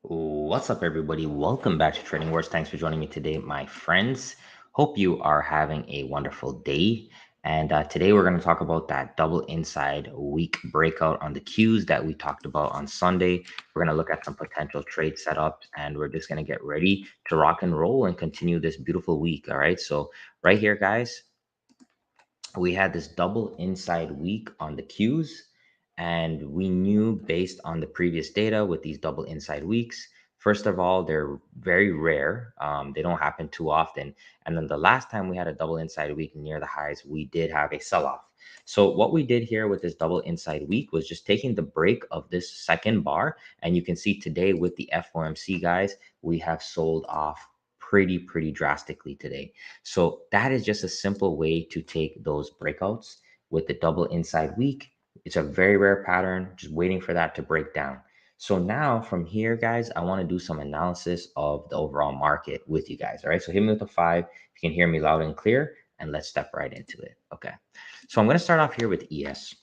What's up, everybody? Welcome back to Trading Wars. Thanks for joining me today, my friends. Hope you are having a wonderful day. And today we're going to talk about that double inside week breakout on the Qs that we talked about on Sunday. We're going to look at some potential trade setups and we're just going to get ready to rock and roll and continue this beautiful week. All right. So, right here, guys, we had this double inside week on the Qs, and we knew based on the previous data with these double inside weeks, first of all, they're very rare. They don't happen too often. And then the last time we had a double inside week near the highs, we did have a sell-off. So what we did here with this double inside week was just taking the break of this second bar, and you can see today with the FOMC guys, we have sold off pretty drastically today. So that is just a simple way to take those breakouts with the double inside week. It's a very rare pattern, just waiting for that to break down. So now from here, guys, I want to do some analysis of the overall market with you guys. All right. So hit me with a 5. If you can hear me loud and clear, and let's step right into it. Okay. So I'm going to start off here with ES.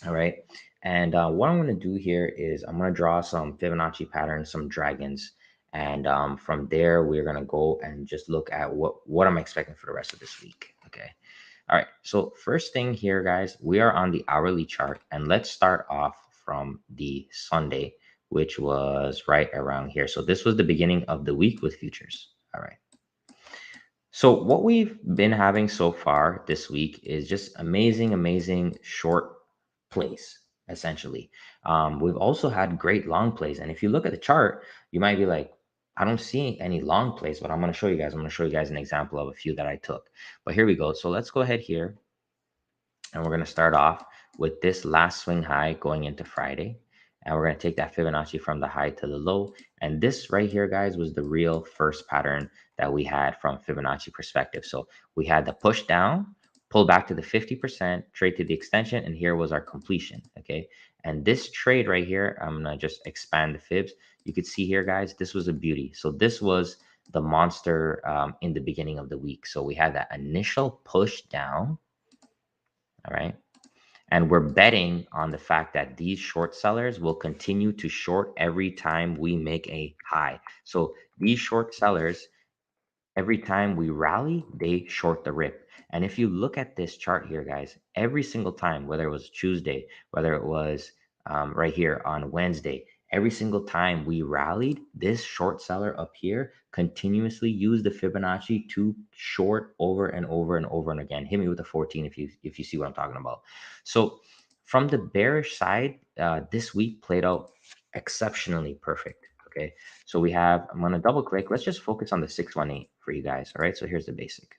All right. And what I'm going to do here is I'm going to draw some Fibonacci patterns, some dragons. And from there, we're going to go and just look at what I'm expecting for the rest of this week. Okay. All right. So first thing here, guys, we are on the hourly chart. And let's start off from the Sunday, which was right around here. So this was the beginning of the week with futures. All right. So what we've been having so far this week is just amazing short plays, essentially. We've also had great long plays. And if you look at the chart, you might be like, I don't see any long plays, but I'm going to show you guys. I'm going to show you guys an example of a few that I took. But here we go. So let's go ahead here. And we're going to start off with this last swing high going into Friday. And we're going to take that Fibonacci from the high to the low. And this right here, guys, was the real first pattern that we had from Fibonacci perspective. So we had the push down, pull back to the 50%, trade to the extension, and here was our completion. Okay. And this trade right here, I'm going to just expand the fibs. You could see here, guys, this was a beauty. So this was the monster in the beginning of the week. So we had that initial push down. All right. And we're betting on the fact that these short sellers will continue to short every time we make a high. So these short sellers, every time we rally, they short the rip. And if you look at this chart here, guys, every single time, whether it was Tuesday, whether it was right here on Wednesday, every single time we rallied, this short seller up here continuously used the Fibonacci to short over and over and over and again. Hit me with a 14 if you see what I'm talking about. So from the bearish side, this week played out exceptionally perfect. Okay. So we have, I'm going to double click. Let's just focus on the 618 for you guys. All right. So here's the basic.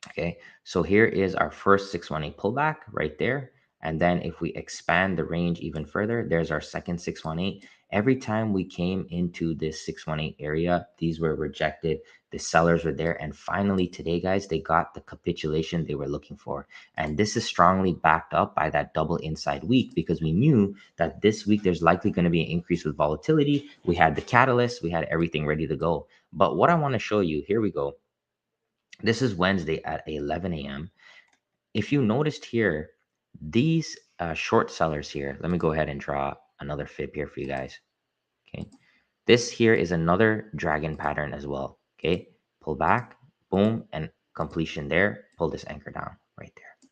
Okay. So here is our first 618 pullback right there. And then if we expand the range even further, there's our second 618. Every time we came into this 618 area, these were rejected. The sellers were there. And finally today, guys, they got the capitulation they were looking for. And this is strongly backed up by that double inside week because we knew that this week there's likely going to be an increase with volatility. We had the catalyst, we had everything ready to go. But what I want to show you, here we go. This is Wednesday at 11 a.m. If you noticed here, these short sellers here, let me go ahead and draw another fib here for you guys. Okay. This here is another dragon pattern as well. Okay. Pull back, boom, and completion there. Pull this anchor down right there.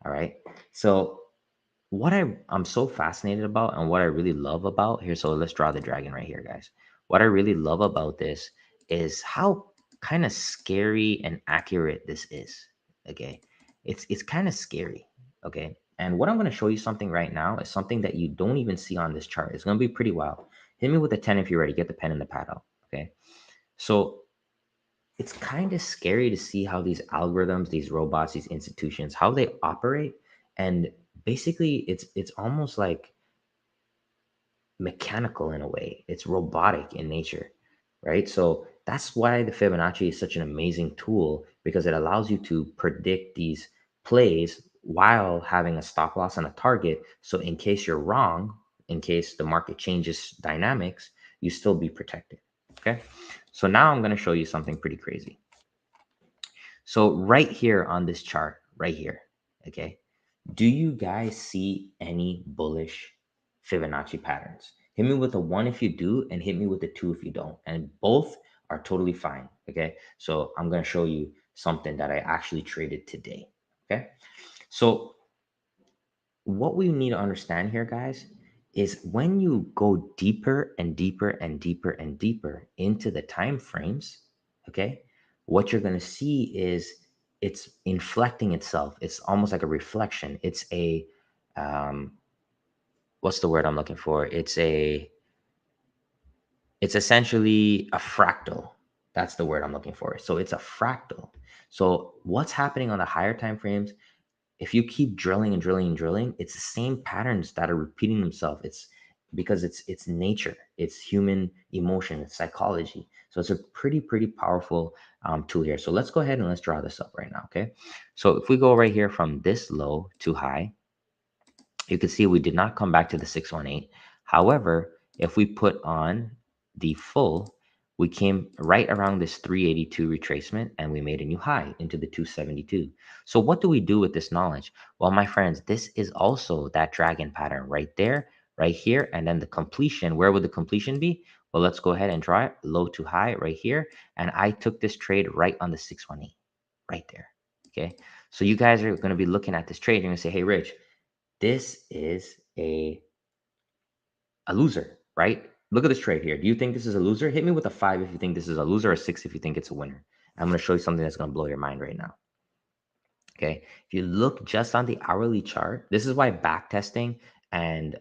All right. So what I'm so fascinated about and what I really love about here. So let's draw the dragon right here, guys. What I really love about this is how kind of scary and accurate this is. Okay. It's kind of scary. Okay. And what I'm going to show you something right now is something that you don't even see on this chart. It's going to be pretty wild. Hit me with a 10 if you're ready. Get the pen and the pad out. Okay. So it's kind of scary to see how these algorithms, these robots, these institutions, how they operate. And basically it's almost like mechanical in a way. It's robotic in nature, right? So that's why the Fibonacci is such an amazing tool because it allows you to predict these plays while having a stop loss and a target. So in case you're wrong, in case the market changes dynamics, you still be protected. Okay. So now I'm going to show you something pretty crazy. So right here on this chart, right here, okay, do you guys see any bullish Fibonacci patterns? Hit me with a 1 if you do, and hit me with a 2 if you don't. And both are totally fine. Okay. So I'm going to show you something that I actually traded today. Okay. So what we need to understand here, guys, is when you go deeper and deeper and deeper and deeper into the time frames, okay, what you're going to see is it's inflecting itself. It's almost like a reflection. It's a um, what's the word I'm looking for? It's essentially a fractal. That's the word I'm looking for. So it's a fractal. So what's happening on the higher time frames? If you keep drilling and drilling and drilling, it's the same patterns that are repeating themselves. It's because it's nature, it's human emotion, it's psychology. So it's a pretty powerful tool here. So let's go ahead and let's draw this up right now. Okay. So if we go right here from this low to high, you can see we did not come back to the 618. However, if we put on the full, we came right around this 382 retracement and we made a new high into the 272. So what do we do with this knowledge? Well, my friends, this is also that dragon pattern right there, right here. And then the completion, where would the completion be? Well, let's go ahead and draw it low to high right here. And I took this trade right on the 618, right there. Okay. So you guys are going to be looking at this trade. You're going to say, hey, Rich, this is a loser, right? Look at this trade here. Do you think this is a loser? Hit me with a 5 if you think this is a loser, or a 6 if you think it's a winner. I'm going to show you something that's going to blow your mind right now. Okay. If you look just on the hourly chart, this is why back testing and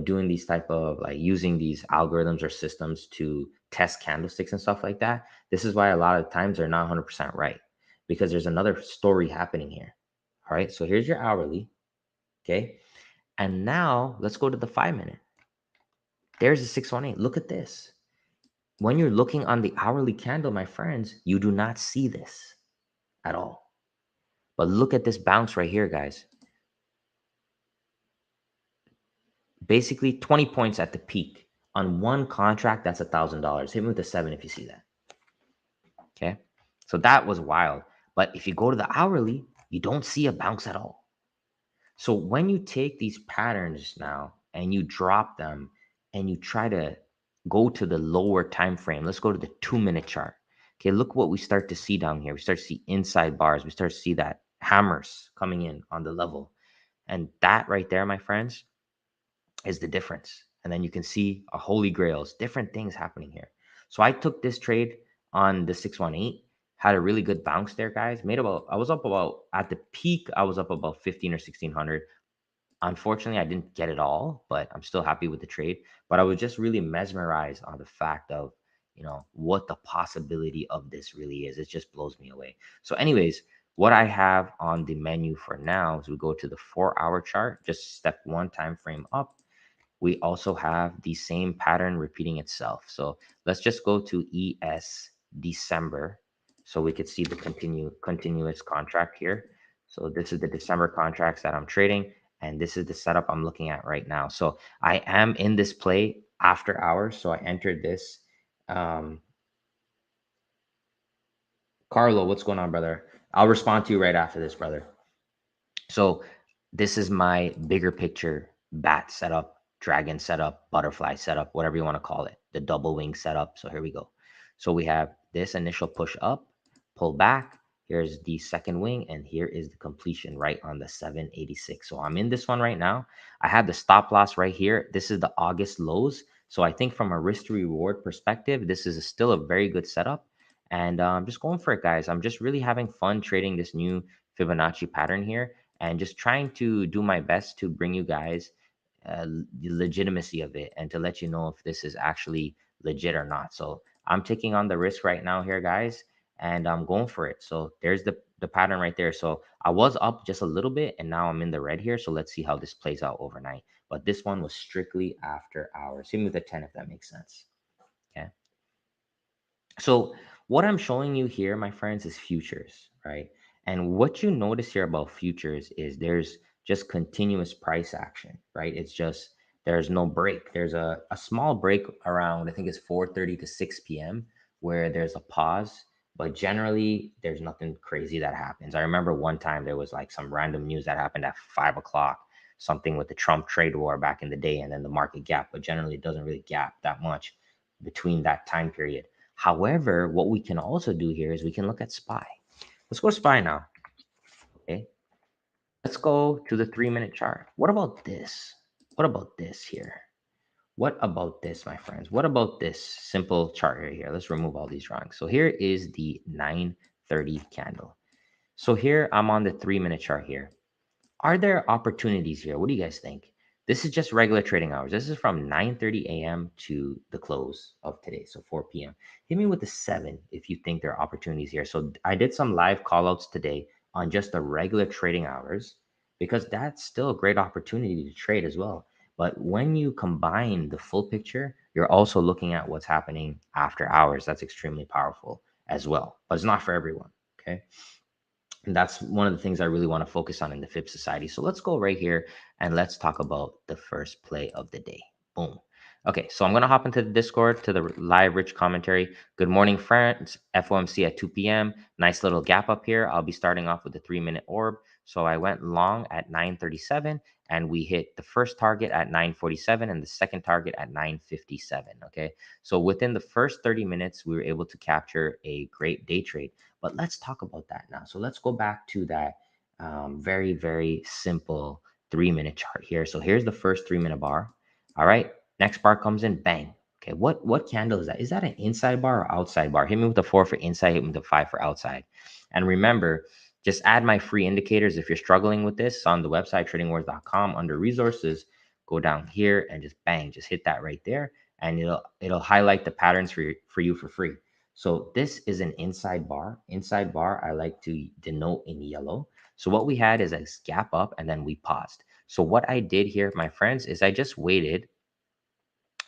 doing these type of like using these algorithms or systems to test candlesticks and stuff like that. This is why a lot of times they're not 100% right, because there's another story happening here. All right. So here's your hourly. Okay. And now let's go to the 5 minute. There's a 618. Look at this. When you're looking on the hourly candle, my friends, you do not see this at all. But look at this bounce right here, guys. Basically 20 points at the peak. On one contract, that's $1,000. Hit me with a 7 if you see that. Okay. So that was wild. But if you go to the hourly, you don't see a bounce at all. So when you take these patterns now and you drop them and you try to go to the lower time frame, let's go to the 2 minute chart. Okay, look what we start to see down here. We start to see inside bars. We start to see that hammers coming in on the level. And that right there, my friends, is the difference. And then you can see a holy grails, different things happening here. So I took this trade on the 618, had a really good bounce there, guys. I was up about, at the peak, I was up about 15 or 1600. Unfortunately, I didn't get it all, but I'm still happy with the trade. But I was just really mesmerized on the fact of, what the possibility of this really is. It just blows me away. So, anyways, what I have on the menu for now is we go to the 4 hour chart, just step one time frame up. We also have the same pattern repeating itself. So let's just go to ES December so we could see the continuous contract here. So this is the December contracts that I'm trading, and this is the setup I'm looking at right now. So I am in this play after hours. So I entered this. Um, Carlo, what's going on, brother? I'll respond to you right after this, brother. So this is my bigger picture bat setup, dragon setup, butterfly setup, whatever you want to call it, the double wing setup. So here we go. So we have this initial push up, pull back. Here's the second wing, and here is the completion right on the 786. So I'm in this one right now. I have the stop loss right here. This is the August lows. So I think from a risk to reward perspective, this is still a very good setup. And I'm just going for it, guys. I'm just really having fun trading this new Fibonacci pattern here and just trying to do my best to bring you guys the legitimacy of it and to let you know if this is actually legit or not. So I'm taking on the risk right now here, guys, and I'm going for it. So there's the pattern right there. So I was up just a little bit and now I'm in the red here. So let's see how this plays out overnight. But this one was strictly after hours. Same with the 10, if that makes sense. Okay. So what I'm showing you here, my friends, is futures, right? And what you notice here about futures is there's just continuous price action, right? It's just there's no break. There's a small break around, I think it's 4:30 to 6 p.m. where there's a pause, but generally there's nothing crazy that happens. I remember one time there was like some random news that happened at 5 o'clock. something with the Trump trade war back in the day and then the market gap, but generally it doesn't really gap that much between that time period. However, what we can also do here is we can look at SPY. Let's go SPY now. Okay. Let's go to the 3-minute chart. What about this? What about this here? What about this, my friends? What about this simple chart right here? Let's remove all these drawings. So here is the 930 candle. So here I'm on the 3-minute chart here. Are there opportunities here? What do you guys think? This is just regular trading hours. This is from 9:30 a.m. to the close of today, so 4 p.m. Hit me with a 7 if you think there are opportunities here. So I did some live callouts today on just the regular trading hours because that's still a great opportunity to trade as well. But when you combine the full picture, you're also looking at what's happening after hours. That's extremely powerful as well, but it's not for everyone. Okay. And that's one of the things I really want to focus on in the Fib Society. So let's go right here and let's talk about the first play of the day. Boom. Okay, so I'm going to hop into the Discord to the live rich commentary. Good morning, friends. FOMC at 2 p.m. Nice little gap up here. I'll be starting off with the 3-minute orb. So I went long at 9:37 and we hit the first target at 9:47 and the second target at 9:57. Okay, so within the first 30 minutes, we were able to capture a great day trade. But let's talk about that now. So let's go back to that very, very simple 3-minute chart here. So here's the first 3-minute bar. All right. Next bar comes in, bang. Okay. What candle is that? Is that an inside bar or outside bar? Hit me with the 4 for inside, hit me with the 5 for outside. And remember, just add my free indicators if you're struggling with this on the website, tradingwars.com. Under resources, go down here and just bang, just hit that right there. And it'll highlight the patterns for you for free. So this is an inside bar. Inside bar, I like to denote in yellow. So what we had is a gap up and then we paused. So what I did here, my friends, is I just waited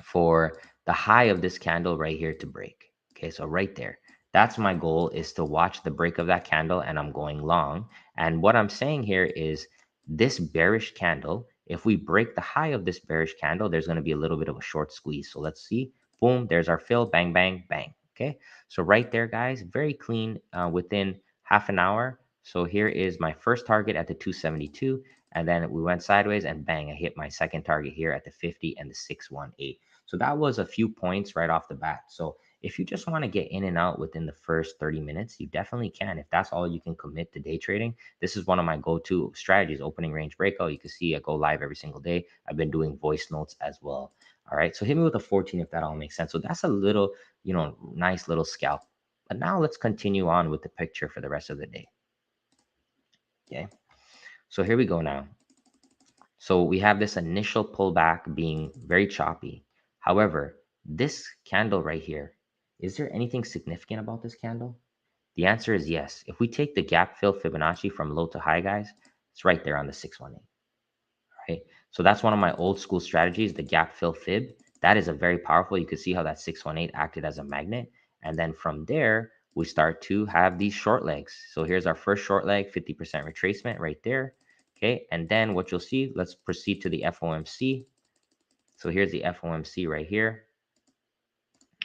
for the high of this candle right here to break. Okay, so right there. That's my goal, is to watch the break of that candle and I'm going long. And what I'm saying here is this bearish candle, if we break the high of this bearish candle, there's going to be a little bit of a short squeeze. So let's see. Boom, there's our fill. Bang, bang, bang. Okay, so right there, guys, very clean within half an hour. So here is my first target at the 272. And then we went sideways and bang, I hit my second target here at the 50 and the 618. So that was a few points right off the bat. So if you just want to get in and out within the first 30 minutes, you definitely can. If that's all you can commit to day trading, this is one of my go-to strategies, opening range breakout. You can see I go live every single day. I've been doing voice notes as well. All right. So hit me with a 14 if that all makes sense. So that's a little, nice little scalp. But now let's continue on with the picture for the rest of the day. Okay. So here we go now. So we have this initial pullback being very choppy. However, this candle right here, is there anything significant about this candle? The answer is yes. If we take the gap fill Fibonacci from low to high, guys, it's right there on the 618. Right? So that's one of my old school strategies, the gap fill fib. That is a very powerful. You can see how that 618 acted as a magnet. And then from there, we start to have these short legs. So here's our first short leg, 50% retracement right there. Okay. And then what you'll see, let's proceed to the FOMC. So here's the FOMC right here.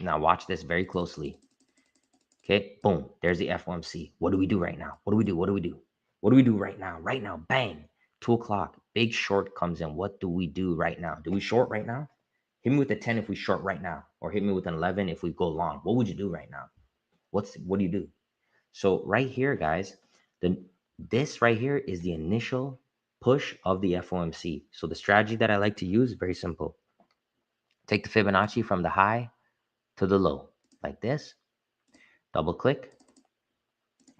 Now watch this very closely. Okay. Boom. There's the FOMC. What do we do right now? What do we do? What do we do? What do we do right now? Right now, bang. 2 o'clock. Big short comes in. What do we do right now? Do we short right now? Hit me with a 10 if we short right now, or hit me with an 11 if we go long. What would you do right now? What do you do? So right here, guys, this right here is the initial push of the FOMC. So the strategy that I like to use is very simple. Take the Fibonacci from the high to the low, like this. Double click,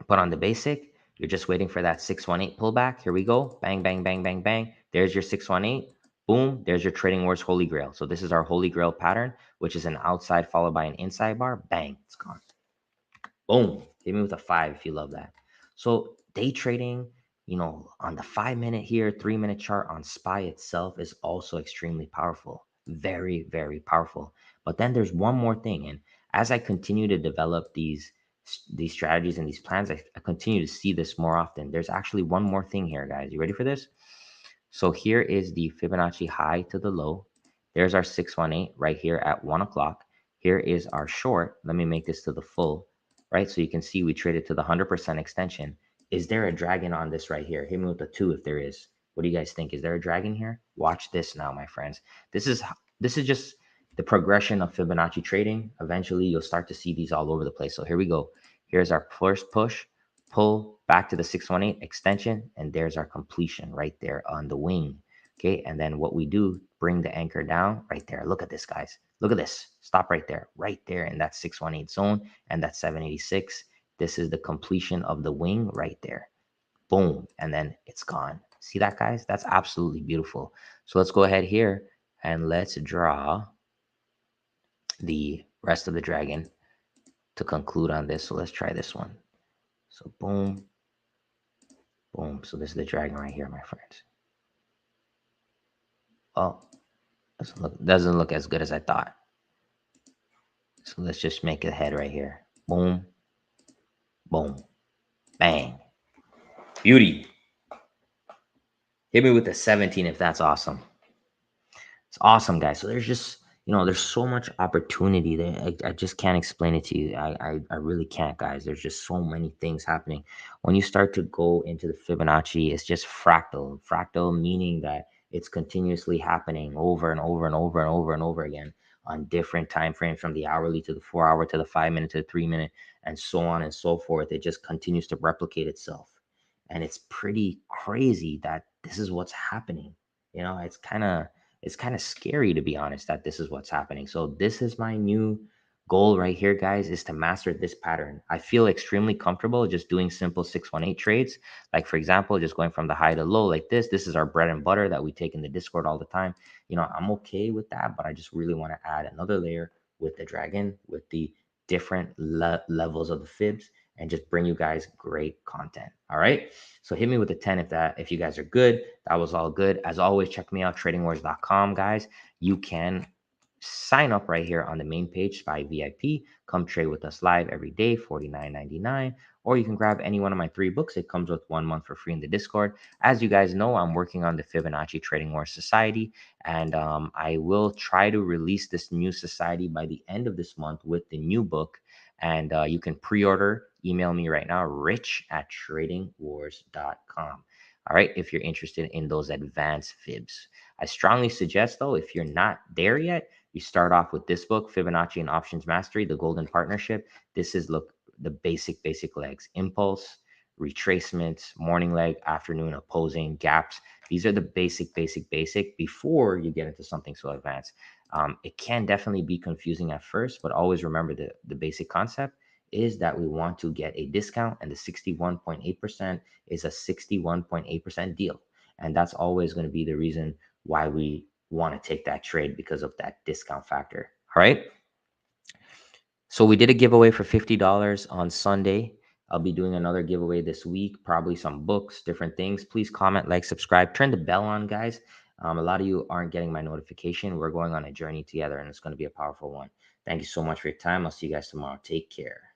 put on the basic. You're just waiting for that 618 pullback. Here we go. Bang, bang, bang, bang, bang. There's your 618. Boom. There's your Trading Wars Holy Grail. So this is our Holy Grail pattern, which is an outside followed by an inside bar. Bang. It's gone. Boom. Hit me with a 5 if you love that. So day trading, on the 5-minute here, 3-minute chart on SPY itself is also extremely powerful. Very, very powerful. But then there's one more thing. And as I continue to develop these strategies and these plans, I continue to see this more often. There's actually one more thing here, guys. You ready for this? So here is the Fibonacci high to the low. There's our 618 right here at 1 o'clock. Here is our short. Let me make this to the full, right? So you can see we traded to the 100% extension. Is there a dragon on this right here? Hit me with a 2 if there is. What do you guys think? Is there a dragon here? Watch this now, my friends. This is just the progression of Fibonacci trading. Eventually, you'll start to see these all over the place. So here we go. Here's our first push, pull back to the 618 extension, and there's our completion right there on the wing. Okay, and then what we do, bring the anchor down right there. Look at this, guys. Look at this. Stop right there in that 618 zone and that 786. This is the completion of the wing right there. Boom, and then it's gone. See that, guys? That's absolutely beautiful. So let's go ahead here and let's draw the rest of the dragon to conclude on this. So let's try this one. So boom, boom. So this is the dragon right here, my friends. Oh, doesn't look as good as I thought. So let's just make a head right here. Boom, boom, bang. Beauty. Hit me with the 17 if that's awesome. It's awesome, guys. So there's just, there's so much opportunity there. I just can't explain it to you. I really can't, guys. There's just so many things happening. When you start to go into the Fibonacci, it's just fractal. Fractal meaning that it's continuously happening over and over and over and over and over again on different time frames, from the hourly to the 4 hour to the 5 minute to the 3 minute, and so on and so forth. It just continues to replicate itself. And it's pretty crazy that this is what's happening. It's kind of scary, to be honest, that this is what's happening. So this is my new goal right here, guys, is to master this pattern. I feel extremely comfortable just doing simple 618 trades. Like, for example, just going from the high to low like this. This is our bread and butter that we take in the Discord all the time. I'm okay with that, but I just really want to add another layer with the dragon, with the different levels of the fibs, and just bring you guys great content. All right. So hit me with a 10 if you guys are good. That was all good. As always, check me out, tradingwars.com, guys. You can sign up right here on the main page by VIP. Come trade with us live every day, $49.99. Or you can grab any one of my 3 books. It comes with 1 month for free in the Discord. As you guys know, I'm working on the Fibonacci Trading Wars Society, and I will try to release this new society by the end of this month with the new book. And you can pre-order. Email me right now, rich@tradingwars.com. All right, if you're interested in those advanced fibs. I strongly suggest, though, if you're not there yet, you start off with this book, Fibonacci and Options Mastery, The Golden Partnership. This is, look, the basic legs: impulse, retracements, morning leg, afternoon opposing, gaps. These are the basic before you get into something so advanced. It can definitely be confusing at first, but always remember the basic concept is that we want to get a discount, and the 61.8% is a 61.8% deal. And that's always going to be the reason why we want to take that trade, because of that discount factor. All right. So we did a giveaway for $50 on Sunday. I'll be doing another giveaway this week, probably some books, different things. Please comment, like, subscribe, turn the bell on, guys. A lot of you aren't getting my notification. We're going on a journey together, and it's going to be a powerful one. Thank you so much for your time. I'll see you guys tomorrow. Take care.